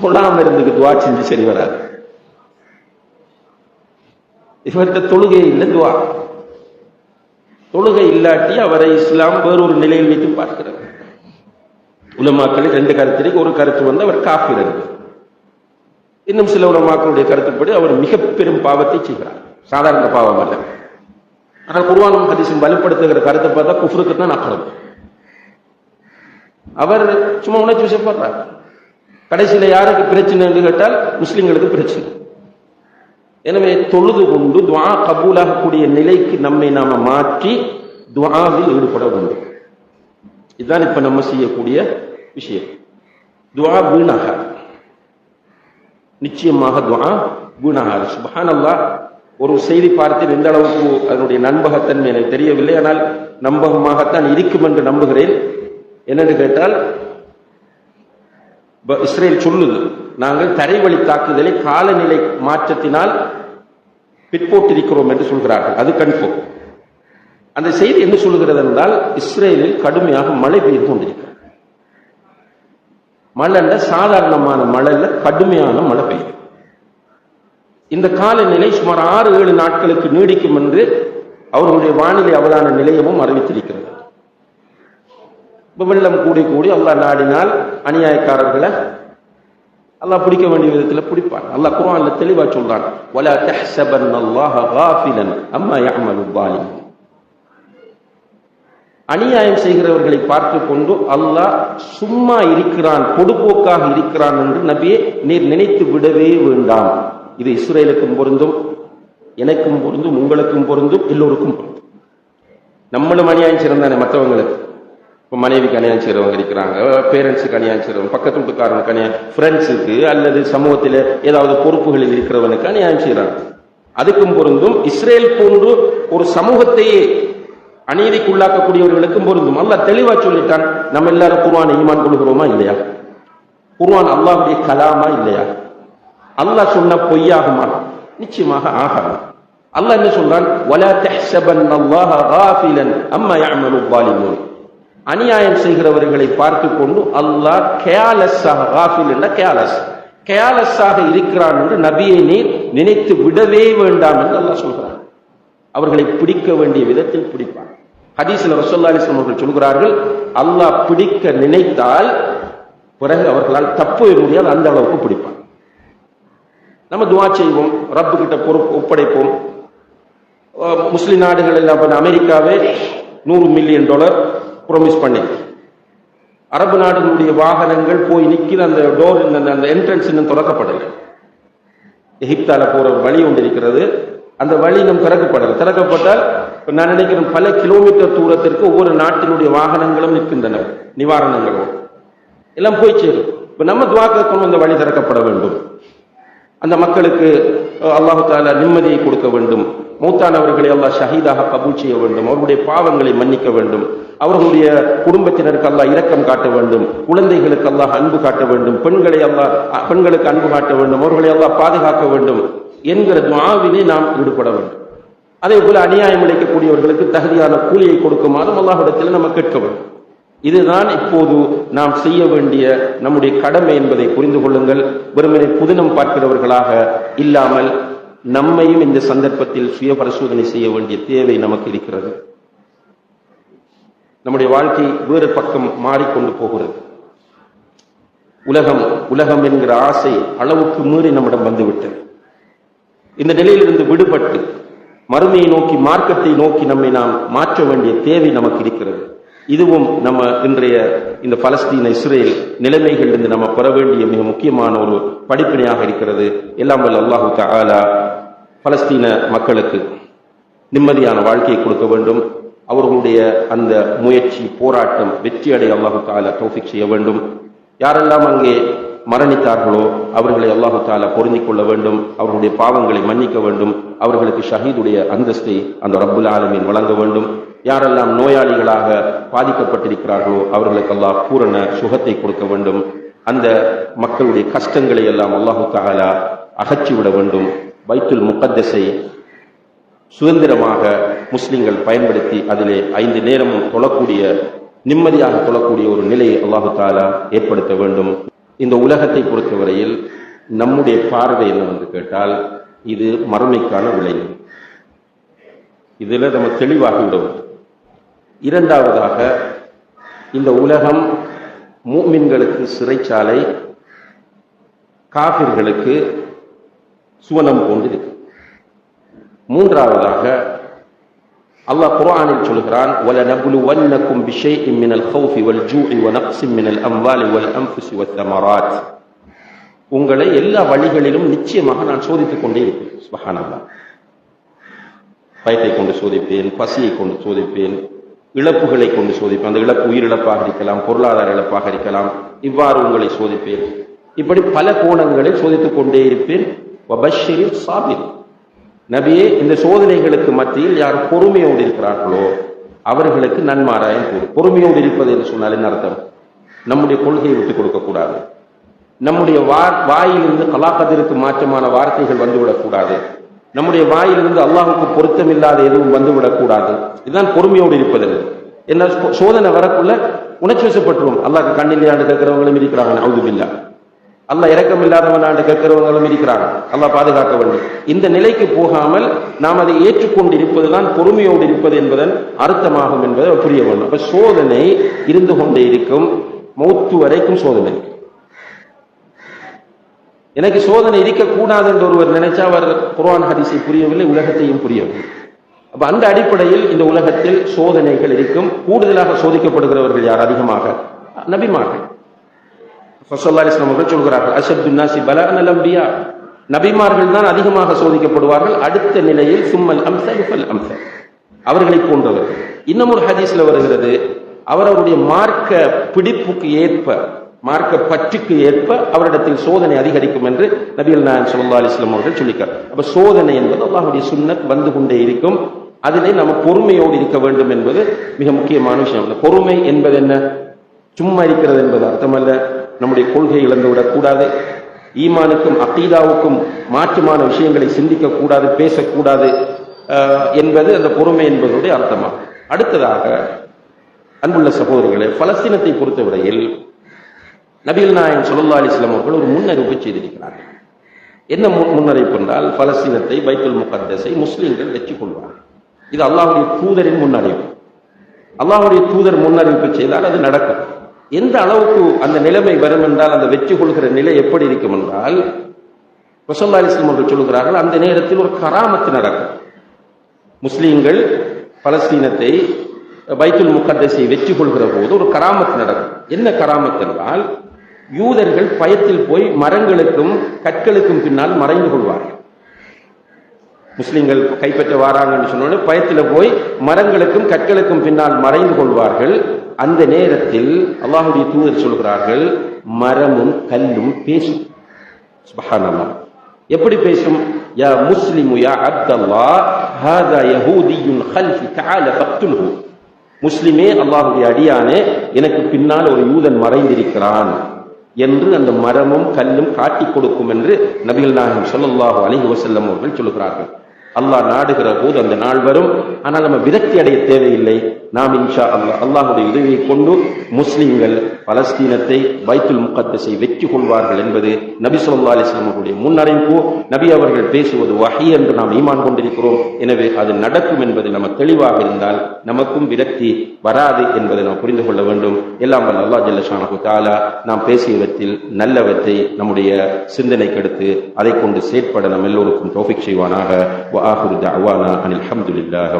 தொழாம இருந்துக்கு துவா செஞ்சு சரி வராது. இவர்கிட்ட தொழுகை இல்லை, துவா. தொழுகை இல்லாட்டி அவரை இஸ்லாம் வேறொரு நிலையில் வைத்து பார்க்கிறது. உலமாக்களில் 2 கருத்து, ஒரு கருத்து வந்து அவர் காஃபிர். இன்னும் சில உலமாக்களுடைய கருத்துப்படி அவர் மிக பெரும் பாவத்தை செய்கிறார், சாதாரண பாவம் அல்ல. ஆனால் குர்ஆனும் ஹதீஸும் வலுப்படுத்துகிற கருத்தை பார்த்தா குஃப்ருக்கு தான் அக்ரப். அவர் சும்மா உணர்ச்சி வசப்படுறார். கடைசியில யாருக்கு பிரச்சனை என்று கேட்டால் முஸ்லிம்களுக்கு பிரச்சனை. எனவே தொழுது கொண்டு துஆ கபூலாகக்கூடிய நிலைக்கு நம்மை நாம மாற்றி துஆவில் ஈடுபட வேண்டும். இதுதான் இப்ப நம்ம செய்யக்கூடிய விஷயம். துஆ வீணாக, நிச்சயமாக துஆ வீணாக. சுப்ஹானல்லாஹ், ஒரு செய்தி பார்த்தேன், எந்த அளவுக்கு அதனுடைய நம்பகத்தன்மை எனக்கு தெரியவில்லை, ஆனால் நம்பகமாகத்தான் இருக்கும் என்று நம்புகிறேன். என்னென்று கேட்டால், இஸ்ரேல் சொல்லுது, நாங்கள் தரைவழி தாக்குதலை காலநிலை மாற்றத்தினால் பிற்போட்டிருக்கிறோம் என்று சொல்கிறார்கள். அது கன்ஃபார்ம். அந்த செய்தி என்ன சொல்லுகிறது என்றால், இஸ்ரேலில் கடுமையாக மழை பெய்து கொண்டிருக்கிறது. மழைல சாதாரணமான மழைல கடுமையான மழை பெய்யுது. இந்த காலநிலை சுமார் 6-7 நாட்களுக்கு நீடிக்கும் என்று அவர்களுடைய வானிலை அவதான நிலையமும் அறிவித்திருக்கிறது. வெள்ளம் கூடி கூடி அல்லாஹ் நாடினால் அநியாயக்காரர்களை அல்லாஹ் பிடிக்க வேண்டிய விதத்தில் பிடிப்பான். அல்லாஹ் குர்ஆன்ல தெளிவா சொல்றான், வலா தஹ்ஸபன்னல்லாஹ காஃபிலன் அம்மா யஅமலு ஸாலிமூன். அநியாயம் செய்கிறவர்களை பார்த்து கொண்டு அல்லாஹ் சும்மா இருக்கிறான், பொடுபோக்காக இருக்கிறான் என்று நபியே நீர் நினைத்து விடவே வேண்டாம். இது இஸ்ரேலுக்கும் பொருந்தும், எனக்கும் பொருந்தும், உங்களுக்கும் பொருந்தும், எல்லோருக்கும் பொருந்தும். நம்மளும் அநியாயம் செய்யறதானே மற்றவங்களுக்கு. இப்போ மனைவிக்கு அநியாயம் செய்யறவங்க இருக்கிறாங்க, பேரண்ட்ஸுக்கு அநியாயம் செய்யறவங்க, பக்கத்து வீட்டுக்காரனுக்கு அநியாயம், ஃப்ரெண்ட்ஸுக்கு அல்லது சமூகத்தில் ஏதாவது பொறுப்புகளில் இருக்கிறவனுக்கு அநியாயம் செய்யறாங்க. அதுக்கும் பொருந்தும். இஸ்ரேல் போன்று ஒரு சமூகத்தையே அநீதிக்குள்ளாக்கக்கூடியவர்களுக்கும் பொருந்தும். அல்லாஹ் தெளிவா சொல்லிட்டான். நம்ம எல்லாரும் குர்ஆனை ஈமான் கொள்கிறோமா இல்லையா? குர்ஆன் அல்லாஹ்வுடைய கலாமா இல்லையா? அல்லாஹ் சொன்ன பொய்யாகுமா? நிச்சயமாக ஆகாது. அல்லாஹ் என்ன சொல்றான், வலா தஹ்ஸபன்னல்லாஹ காஃபிலன் அம்மா யஅமலு ஸாலிமூன். அநியாயம் செய்கிறவர்களை பார்த்து கொண்டு அல்லாஹ் கேலஸாக, காஃபில் என்ற கேலஸாக இருக்கிறான் என்று நபியை நீர் நினைத்து விடவே வேண்டாம் என்று அல்லாஹ் சொல்கிறான். அவர்களை பிடிக்க வேண்டிய விதத்தில் பிடிப்பான். ஹதீஸ்ல ரசூலுல்லாஹி அலைஹி வஸல்லம் அவர்கள் சொல்கிறார்கள், அல்லாஹ் பிடிக்க நினைத்தால் பிறகு அவர்களால் தப்பு முடியாது, அந்த அளவுக்கு பிடிப்பான். நம்ம துஆ செய்வோம், ரப்பு கிட்ட பொறுப்பு ஒப்படைப்போம். முஸ்லிம் நாடுகள் எல்லாம், அமெரிக்காவே $100 மில்லியன் ப்ராமிஸ் பண்ணி, அரபு நாடுகளுடைய வாகனங்கள் போய் நிற்கிற அந்த டோர், அந்த என்ட்ரன்ஸ் இன்னும் திறக்கப்படலை. எகிப்தால போற வழி ஒன்று இருக்கிறது, அந்த வழி இன்னும் திறக்கப்பட்டால் நான் நினைக்கிறேன் பல கிலோமீட்டர் தூரத்திற்கு ஒவ்வொரு நாட்டினுடைய வாகனங்களும் நிற்கின்றன, நிவாரணங்களும் எல்லாம் போய் சேரும். இப்ப நம்ம துஆ கேட்கணும், அந்த வழி திறக்கப்பட வேண்டும், அந்த மக்களுக்கு அல்லாஹு தஆலா நிம்மதியை கொடுக்க வேண்டும், மௌத்தானவர்களை அல்லாஹ் ஷஹீதாக கபூல் செய்ய வேண்டும், அவர்களுடைய பாவங்களை மன்னிக்க வேண்டும், அவர்களுடைய குடும்பத்தினருக்கு அல்லாஹ் இரக்கம் காட்ட வேண்டும், குழந்தைகளுக்கு அல்லாஹ் அன்பு காட்ட வேண்டும், பெண்களுக்கு அன்பு காட்ட வேண்டும், அவர்களை அல்லாஹ் பாதுகாக்க வேண்டும் என்கிற துஆவிலே நாம் ஈடுபட வேண்டும். அதே போல அநியாயம் இழைக்கக்கூடியவர்களுக்கு தகுதியான கூலியை கொடுக்குமாறும் அல்லாஹ்விடத்தில் நம்ம கேட்க வேண்டும். இதுதான் இப்போது நாம் செய்ய வேண்டிய நம்முடைய கடமை என்பதை புரிந்து கொள்ளுங்கள். வெறுமனே புதினம் பார்க்கிறவர்களாக இல்லாமல் நம்மையும் இந்த சந்தர்ப்பத்தில் சுய பரிசோதனை செய்ய வேண்டிய தேவை நமக்கு இருக்கிறது. நம்முடைய வாழ்க்கை வேறு பக்கம் மாறிக்கொண்டு போகிறது. உலகம் என்கிற ஆசை அளவுக்கு மீறி நம்மிடம் வந்துவிட்டது. இந்த நிலையிலிருந்து விடுபட்டு மறுமையை நோக்கி, மார்க்கத்தை நோக்கி நம்மை நாம் மாற்ற வேண்டிய தேவை நமக்கு இருக்கிறது. இதுவும் நம்ம இன்றைய இந்த பலஸ்தீன இஸ்ரேல் நிலைமைகளிலிருந்து நம்ம பெற வேண்டிய மிக முக்கியமான ஒரு படிப்பினையாக இருக்கிறது. எல்லாம் வல்ல அல்லாஹு தஆலா பலஸ்தீன மக்களுக்கு நிம்மதியான வாழ்க்கையை கொடுக்க வேண்டும். அவர்களுடைய அந்த முயற்சி, போராட்டம் வெற்றி அடைய அல்லாஹு தஆலா தௌஃபீக் செய்ய வேண்டும். யாரெல்லாம் அங்கே மரணித்தார்களோ அவர்களை அல்லாஹு தஆலா பொருந்திக் கொள்ள வேண்டும், அவர்களுடைய பாவங்களை மன்னிக்க வேண்டும், அவர்களுக்கு ஷஹீதுடைய அந்தஸ்தை அந்த ரப்புல் ஆலமீன் வழங்க வேண்டும். யாரெல்லாம் நோயாளிகளாக பாதிக்கப்பட்டிருக்கிறார்களோ அவர்களுக்கு அல்லாஹ் பூரண சுகத்தை கொடுக்க வேண்டும். அந்த மக்களுடைய கஷ்டங்களை எல்லாம் அல்லாஹு தஆலா அகற்றிவிட வேண்டும். பைத்துல் முகத்தஸை சுதந்திரமாக முஸ்லிம்கள் பயன்படுத்தி அதிலே 5 நேரமும் தொழக்கூடிய, நிம்மதியாக தொழக்கூடிய ஒரு நிலையை அல்லாஹு தஆலா ஏற்படுத்த வேண்டும். இந்த உலகத்தை பொறுத்தவரையில் நம்முடைய பார்வை என்னவென்று கேட்டால் இது மறுமைக்கான விளைவு. இதில் நம்ம தெளிவாக விடுவோம். இரண்டாவதாக, இந்த உலகம் முஃமின்களுக்கு சிறைச்சாலை, காஃபிர்களுக்கு சுவனம் போன்றிருக்கு. மூன்றாவதாக அல்லாஹ் குர்ஆனில் சொல்கிறான், وَلَنَبْلُوَنَّكُمْ بِشَيْءٍ مِنَ الْخَوْفِ وَالْجُوعِ وَنَقْصٍ مِنَ الْأَمْوَالِ وَالْأَنْفُسِ وَالثَّمَرَاتِ. உங்களை எல்லா வழிகளிலும் நிச்சயமாக நான் சோதித்துக் கொண்டே இருப்பேன். சுப்ஹானல்லாஹ். பயத்தை கொண்டு சோதிப்பேன், பசியை கொண்டு சோதிப்பேன், இழப்புகளை கொண்டு சோதிப்பேன். அந்த இழப்பு உயிரிழப்பாக இருக்கலாம், பொருளாதார இழப்பாக இருக்கலாம். இவ்வாறு உங்களை சோதிப்பேன். இப்படி பல கோணங்களில் சோதித்துக் கொண்டே இருப்பேன். வபஷ்ஷிரில் சாபிர். நபியே, இந்த சோதனைகளுக்கு மத்தியில் யார் பொறுமையோடு இருக்கிறார்களோ அவர்களுக்கு நன்மாராயம் கூறும். பொறுமையோடு இருப்பது என்று சொன்னால் என்ன அர்த்தம்? நம்முடைய கொள்கையை விட்டுக் கொடுக்க கூடாது. நம்முடைய வாயிலிருந்து கலாக்கதிற்கு மாற்றமான வார்த்தைகள் வந்துவிடக்கூடாது. நம்முடைய வாயிலிருந்து அல்லாஹுக்கு பொருத்தமில்லாத எதுவும் வந்துவிடக்கூடாது. இதுதான் பொறுமையோடு இருப்பது. என்ன சோதனை வரக்குள்ள உணர்ச்சி வசப்பட்டுரும். அல்லாஹ்க்கு கண்ணில்லையாண்டு கேட்கிறவங்களும் இருக்கிறாங்க. அவுதுபில்லா. அல்லாஹ் இரக்கம் இல்லாதவனாண்டு கேட்கிறவங்களும் இருக்கிறாங்க. அல்லாஹ் பாதுகாக்க வேண்டும். இந்த நிலைக்கு போகாமல் நாம் அதை ஏற்றுக்கொண்டு இருப்பதுதான் பொறுமையோடு இருப்பது என்பதன் அர்த்தமாகும் என்பதை புரிய வேண்டும். அப்ப சோதனை இருந்து கொண்டே இருக்கும். மௌத்து வரைக்கும் சோதனை. எனக்கு சோதனை இருக்கக்கூடாது என்று ஒருவர் நினைச்சா அவர் குர்ஆன் ஹதீஸை புரியவில்லை, உலகத்தையும் புரியவில்லை. அப்ப அந்த அடிப்படையில் இந்த உலகத்தில் சோதனைகள் இருக்கும். கூடுதலாக சோதிக்கப்படுகிறவர்கள் யார்? அதிகமாக நபிமார்கள். ஸல்லல்லாஹு அலைஹி வஸல்லம் அவர்கள் சொல்கிறார்கள், அஷத்துன் நாஸி பலாஅன் அல்-அன்பியா. நபிமார்கள் தான் அதிகமாக சோதிக்கப்படுவார்கள். அடுத்த நிலையில் சும்மல் அம்ஸல் ஃபல் அம்ஸல், அவர்களை போன்றவர்கள். இன்னும் ஒரு ஹதீஸ்ல வருகிறது, அவருடைய மார்க்க பிடிப்புக்கு ஏற்ப, மார்க்க பற்றுக்கு ஏற்ப அவரிடத்தில் சோதனை அதிகரிக்கும் என்று நபிகள் நாயகம் ஸல்லல்லாஹு அலைஹி வஸல்லம் அவர்கள் சொல்லியிருக்கார். அப்ப சோதனை என்பது அல்லாஹ்வுடைய சுன்னத், வந்து கொண்டே இருக்கும். அதிலே நம்ம பொறுமையோடு இருக்க வேண்டும் என்பது மிக முக்கியமான விஷயம். பொறுமை என்பது என்ன? சும்மா இருக்கிறது என்பது அர்த்தமல்ல. நம்முடைய கொள்கை இழந்துவிடக் கூடாது. ஈமானுக்கும் அகீதாவுக்கும் மாற்றமான விஷயங்களை சிந்திக்க கூடாது, பேசக்கூடாது என்பது அந்த பொறுமை என்பதுடைய அர்த்தமாகும். அடுத்ததாக அன்புள்ள சகோதரர்களே, பலஸ்தீனத்தை பொறுத்தவரையில் நபிகள் நாயகம் ஸல்லல்லாஹு அலைஹி வஸல்லம் அவர்கள் ஒரு முன்னறிவிப்பு செய்திருக்கிறார்கள். என்ன முன்னறிவிப்பு என்றால், பலஸ்தீனத்தை, பைத்துல் முகத்தஸை முஸ்லிம்கள் வெற்றி கொள்வார்கள். இது அல்லாஹ்வுடைய தூதரின் முன்னறிவிப்பு. அல்லாஹ்வுடைய தூதர் முன்னறிவிப்பு செய்தால் அது நடக்கும். எந்த அளவுக்கு அந்த நிலைமை வரும் என்றால், அந்த வெற்றி கொள்கிற நிலை எப்படி இருக்கும் என்றால், ஸல்லல்லாஹு அலைஹி வஸல்லம் அவர்கள் சொல்கிறார்கள், அந்த நேரத்தில் ஒரு கராமத்து நடக்கும். முஸ்லிம்கள் பலஸ்தீனத்தை, பைத்துல் முகத்தஸை வெற்றி கொள்கிற போது ஒரு கராமத்து நடக்கும். என்ன கராமத்து என்றால், யூதர்கள் பயத்தில் போய் மரங்களுக்கும் கற்களுக்கும் பின்னால் மறைந்து கொள்வார்கள். முஸ்லிம்கள் கைப்பற்ற வாராங்கன்னு சொன்னோட பயத்தில் போய் மரங்களுக்கும் கற்களுக்கும் பின்னால் மறைந்து கொள்வார்கள். அந்த நேரத்தில் அல்லாஹ்வுடைய தூதர் சொல்கிறார்கள், மரமும் கல்லும் பேசும். சுப்ஹானல்லாஹ். எப்படி பேசும்? யா முஸ்லிமு யா அப்தல்லாஹ் ஹாதா யஹூதியுன் கல்ஃபி தஆல ஃபக்துல்ஹு. முஸ்லிமே, அல்லாஹ்வுடைய அடியானே, எனக்கு பின்னால் ஒரு யூதன் மறைந்திருக்கிறான் என்று அந்த மரமும் கல்லும் காட்டிக் கொடுக்கும் என்று நபிகள் நாயகம் ஸல்லல்லாஹு அலைஹி வஸல்லம் அவர்கள் சொல்கிறார்கள். அல்லாஹ் நாடுகிற போது அந்த நாள் வரும். ஆனால் நம்ம விரக்தி அடைய தேவையில்லை. நாம் இன்ஷா அல்லாஹ் அல்லாஹ்வுடைய உதவியை கொண்டு முஸ்லிம்கள் பலஸ்தீனத்தை, பைத்துல் முகத்தஸை வெற்றி கொள்வார்கள் என்பது நபி ஸல்லல்லாஹு அலைஹி வஸல்லம் அவருடைய முன்னறிவிப்பு. நபி அவர்கள் பேசுவது வஹி என்று நாம் ஈமான் கொண்டிருக்கிறோம். எனவே அது நடக்கும் என்பது நம்ம தெளிவாக இருந்தால் நமக்கும் விரக்தி வராது என்பதை நாம் புரிந்து கொள்ள வேண்டும். எல்லாம் வல்ல அல்லாஹ் ஜல்ல ஷானஹு தஆலா நாம் பேசியவற்றில் நல்லவற்றை நம்முடைய சிந்தனைக்கு எடுத்து அதை கொண்டு செயற்பட நம் எல்லோருக்கும் தௌஃபீக் செய்வானாக. வஆகிரு தஅவானா அனில் ஹம்துலில்லாஹி.